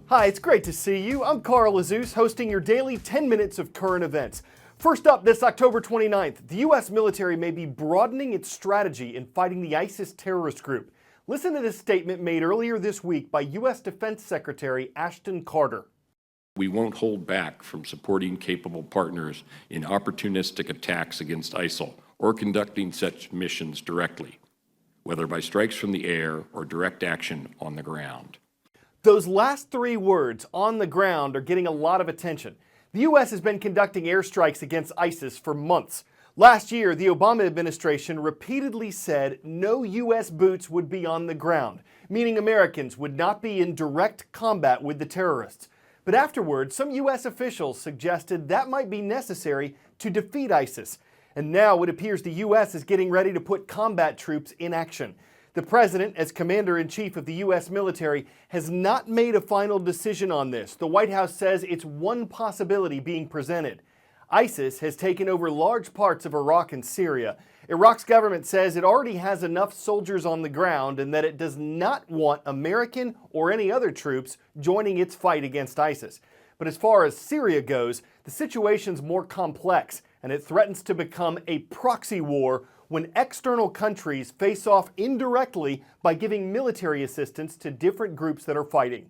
Hi, it's great to see you. I'm Carl Azus, hosting your daily 10 minutes of current events. First up, this October 29th, the U.S. military may be broadening its strategy in fighting the ISIS terrorist group. Listen to this statement made earlier this week by U.S. Defense Secretary Ashton Carter. We won't hold back from supporting capable partners in opportunistic attacks against ISIL or conducting such missions directly, whether by strikes from the air or direct action on the ground. Those last three words, on the ground, are getting a lot of attention. The U.S. has been conducting airstrikes against ISIS for months. Last year, the Obama administration repeatedly said no U.S. boots would be on the ground, meaning Americans would not be in direct combat with the terrorists. But afterward, some U.S. officials suggested that might be necessary to defeat ISIS. And now it appears the U.S. is getting ready to put combat troops in action. The president, as commander-in-chief of the U.S. military, has not made a final decision on this. The White House says it's one possibility being presented. ISIS has taken over large parts of Iraq and Syria. Iraq's government says it already has enough soldiers on the ground and that it does not want American or any other troops joining its fight against ISIS. But as far as Syria goes, the situation's more complex, and it threatens to become a proxy war when external countries face off indirectly by giving military assistance to different groups that are fighting.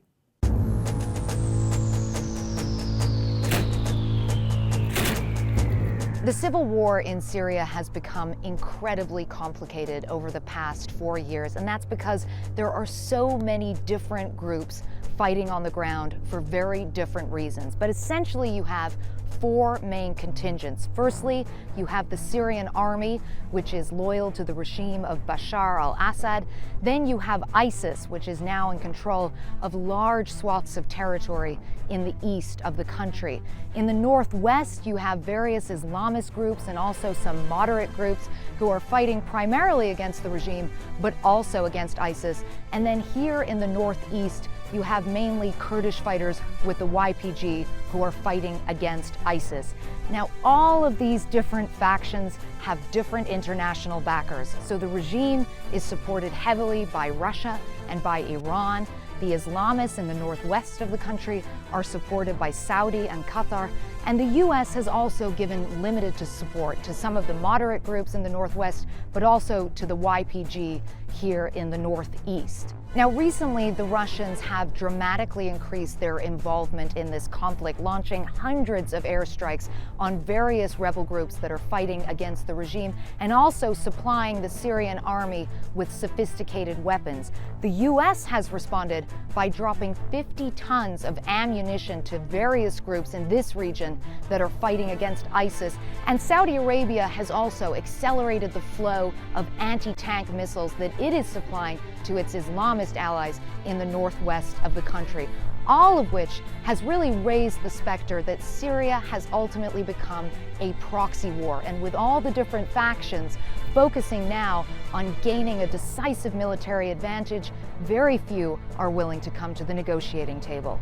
The civil war in Syria has become incredibly complicated over the past 4 years, and that's because there are so many different groups fighting on the ground for very different reasons. But essentially you have four main contingents. Firstly, you have the Syrian army, which is loyal to the regime of Bashar al-Assad. Then you have ISIS, which is now in control of large swaths of territory in the east of the country. In the northwest, you have various Islamist groups and also some moderate groups who are fighting primarily against the regime, but also against ISIS. And then here in the northeast, you have mainly Kurdish fighters with the YPG who are fighting against ISIS. Now, all of these different factions have different international backers. So the regime is supported heavily by Russia and by Iran. The Islamists in the northwest of the country are supported by Saudi and Qatar. And the U.S. has also given limited support to some of the moderate groups in the northwest, but also to the YPG here in the northeast. Now, recently, the Russians have dramatically increased their involvement in this conflict, launching hundreds of airstrikes on various rebel groups that are fighting against the regime, and also supplying the Syrian army with sophisticated weapons. The U.S. has responded by dropping 50 tons of ammunition to various groups in this region that are fighting against ISIS. And Saudi Arabia has also accelerated the flow of anti-tank missiles that it is supplying to its Islamist allies in the northwest of the country, all of which has really raised the specter that Syria has ultimately become a proxy war. And with all the different factions focusing now on gaining a decisive military advantage, very few are willing to come to the negotiating table.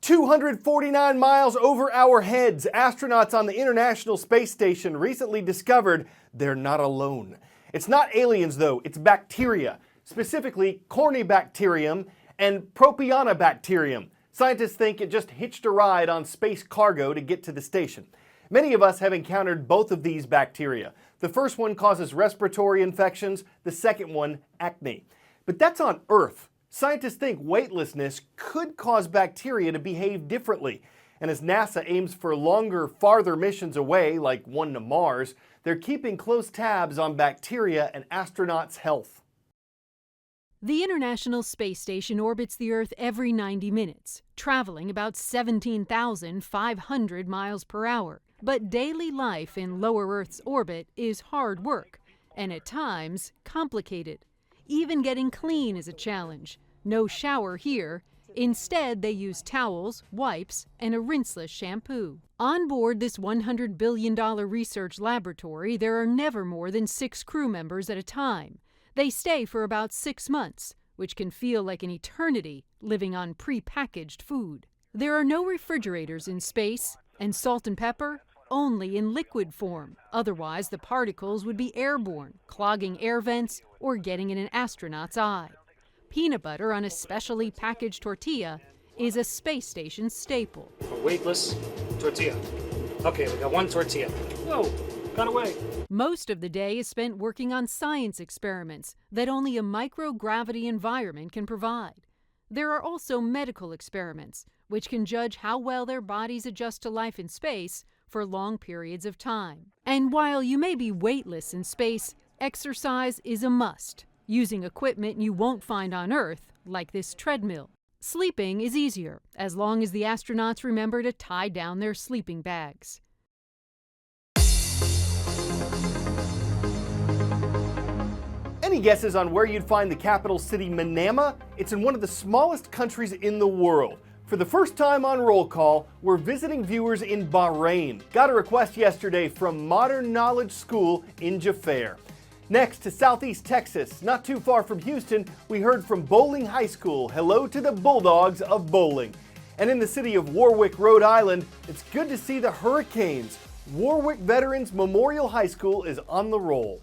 249 miles over our heads, astronauts on the International Space Station recently discovered they're not alone. It's not aliens, though, it's bacteria, specifically Corynebacterium and Propionibacterium. Scientists think it just hitched a ride on space cargo to get to the station. Many of us have encountered both of these bacteria. The first one causes respiratory infections, the second one, acne. But that's on Earth. Scientists think weightlessness could cause bacteria to behave differently. And as NASA aims for longer, farther missions away, like one to Mars, they're keeping close tabs on bacteria and astronauts' health. The International Space Station orbits the Earth every 90 minutes, traveling about 17,500 miles per hour. But daily life in lower Earth's orbit is hard work, and at times complicated. Even getting clean is a challenge. No shower here. Instead, they use towels, wipes, and a rinseless shampoo. On board this $100 billion research laboratory, there are never more than 6 crew members at a time. They stay for about 6 months, which can feel like an eternity living on pre-packaged food. There are no refrigerators in space, and salt and pepper only in liquid form. Otherwise, the particles would be airborne, clogging air vents or getting in an astronaut's eye. Peanut butter on a specially packaged tortilla is a space station staple. A weightless tortilla. Okay, we got one tortilla. Whoa, got away. Most of the day is spent working on science experiments that only a microgravity environment can provide. There are also medical experiments, which can judge how well their bodies adjust to life in space for long periods of time. And while you may be weightless in space, exercise is a must, using equipment you won't find on Earth, like this treadmill. Sleeping is easier, as long as the astronauts remember to tie down their sleeping bags. Any guesses on where you'd find the capital city, Manama? It's in one of the smallest countries in the world. For the first time on Roll Call, we're visiting viewers in Bahrain. Got a request yesterday from Modern Knowledge School in Jaffair. Next to Southeast Texas, not too far from Houston, we heard from Bowling High School. Hello to the Bulldogs of bowling. And in the city of Warwick, Rhode Island, it's good to see the Hurricanes. Warwick Veterans Memorial High School is on the roll.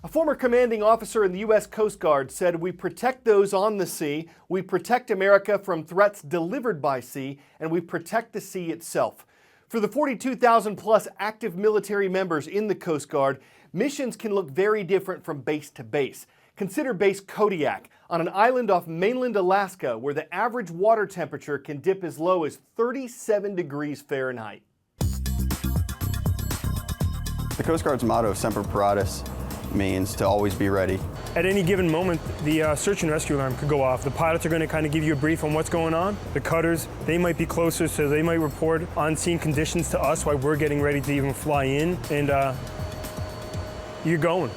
A former commanding officer in the U.S. Coast Guard said, "We protect those on the sea, we protect America from threats delivered by sea, and we protect the sea itself." For the 42,000 plus active military members in the Coast Guard, missions can look very different from base to base. Consider base Kodiak, on an island off mainland Alaska where the average water temperature can dip as low as 37 degrees Fahrenheit. The Coast Guard's motto, Semper Paratus, means to always be ready. At any given moment, the search and rescue alarm could go off. The pilots are going to kind of give you a brief on what's going on. The cutters, they might be closer, so they might report on-scene conditions to us while we're getting ready to even fly in, and you're going.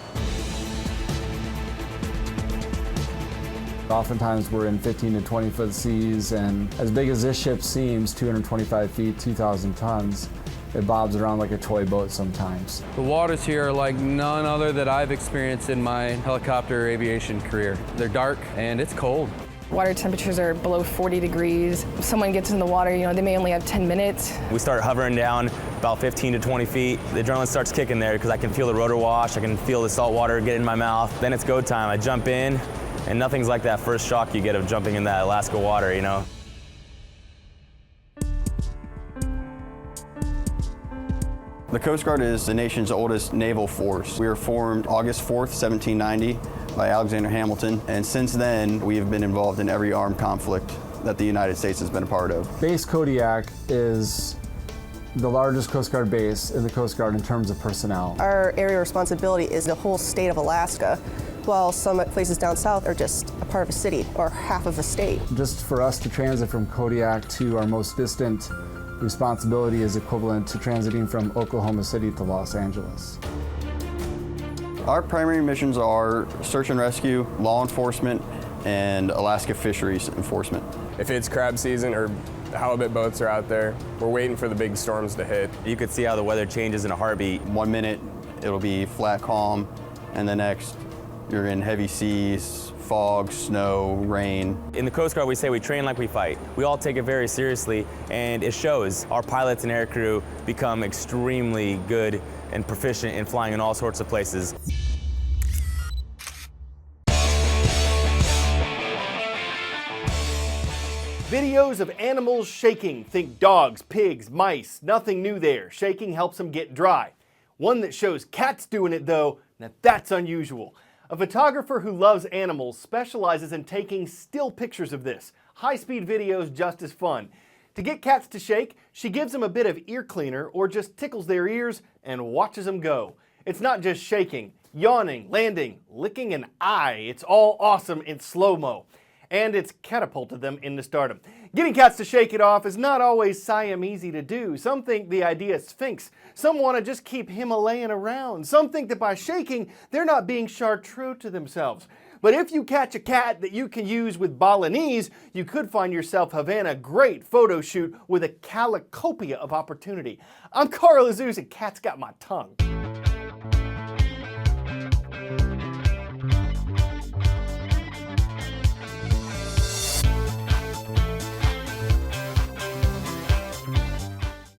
Oftentimes we're in 15 to 20 foot seas, and as big as this ship seems, 225 feet, 2,000 tons, it bobs around like a toy boat sometimes. The waters here are like none other that I've experienced in my helicopter aviation career. They're dark and it's cold. Water temperatures are below 40 degrees. If someone gets in the water, they may only have 10 minutes. We start hovering down about 15 to 20 feet. The adrenaline starts kicking there because I can feel the rotor wash, I can feel the salt water get in my mouth. Then it's go time. I jump in, and nothing's like that first shock you get of jumping in that Alaska water, The Coast Guard is the nation's oldest naval force. We were formed August 4th, 1790 by Alexander Hamilton, and since then we have been involved in every armed conflict that the United States has been a part of. Base Kodiak is the largest Coast Guard base in the Coast Guard in terms of personnel. Our area of responsibility is the whole state of Alaska, while some places down south are just a part of a city or half of a state. Just for us to transit from Kodiak to our most distant responsibility is equivalent to transiting from Oklahoma City to Los Angeles. Our primary missions are search and rescue, law enforcement, and Alaska fisheries enforcement. If it's crab season or halibut boats are out there, we're waiting for the big storms to hit. You could see how the weather changes in a heartbeat. 1 minute it'll be flat calm, and the next you're in heavy seas, fog, snow, rain. In the Coast Guard, we say we train like we fight. We all take it very seriously, and it shows. Our pilots and aircrew become extremely good and proficient in flying in all sorts of places. Videos of animals shaking. Think dogs, pigs, mice. Nothing new there. Shaking helps them get dry. One that shows cats doing it though, now that's unusual. A photographer who loves animals specializes in taking still pictures of this. High-speed videos just as fun. To get cats to shake, she gives them a bit of ear cleaner or just tickles their ears and watches them go. It's not just shaking, yawning, landing, licking an eye. It's all awesome in slow-mo. And it's catapulted them into stardom. Getting cats to shake it off is not always Siamese to do. Some think the idea is Sphinx. Some want to just keep Himalayan around. Some think that by shaking, they're not being chartreux to themselves. But if you catch a cat that you can use with Balinese, you could find yourself Havana great photo shoot with a calicopia of opportunity. I'm Carl Azuz, and Cat's got my tongue.